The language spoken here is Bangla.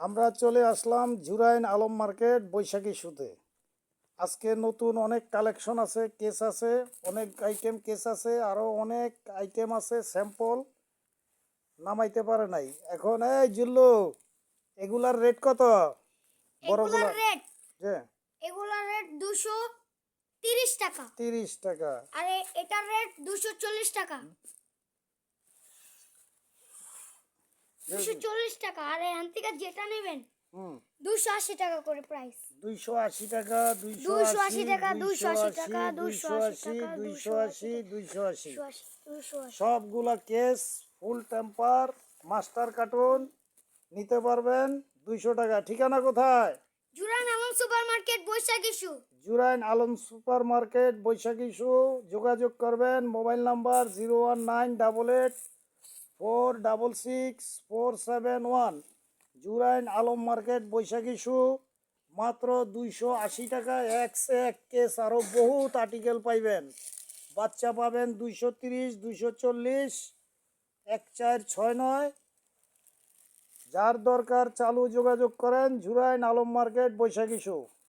আমরা চলে আসলাম জুরাইন আলম মার্কেট বৈশাখী শুতে। আজকে নতুন অনেক কালেকশন আছে, কেস আছে, অনেক আইটেম কেস আছে, আরও অনেক আইটেম আছে। স্যাম্পল নামাইতে পারে নাই এখন। এই জিল্লু, এগুলার রেট কত? বড়গুলা যে এগুলার রেট 230 টাকা। 30 টাকা। আর এটার রেট 240 টাকা। 240 টাকা। আর এখান থেকে যেটা নেবেন হুম 280 টাকা করে প্রাইস। 280 টাকা, 280 টাকা, 280, 280 টাকা, 280 টাকা, 280, 280। 280। সবগুলা case full temper master carton নিতে পারবেন 200 টাকা। ঠিকানা কোথায়? Juran Alam super market Boishakhi shoe. Jurain Alam super market Boishakhi shoe. যোগাযোগ করবেন mobile number 01988466471। Jurain Alam market Boishakhi shoe. মাত্র 280 টাকা। এক কেস আরও বহুত আর্টিকেল পাইবেন। বাচ্চা পাবেন 230, 240, 1469। যার দরকার চালু যোগাযোগ করেন জুরাইন আলম মার্কেট বৈশাখী শু।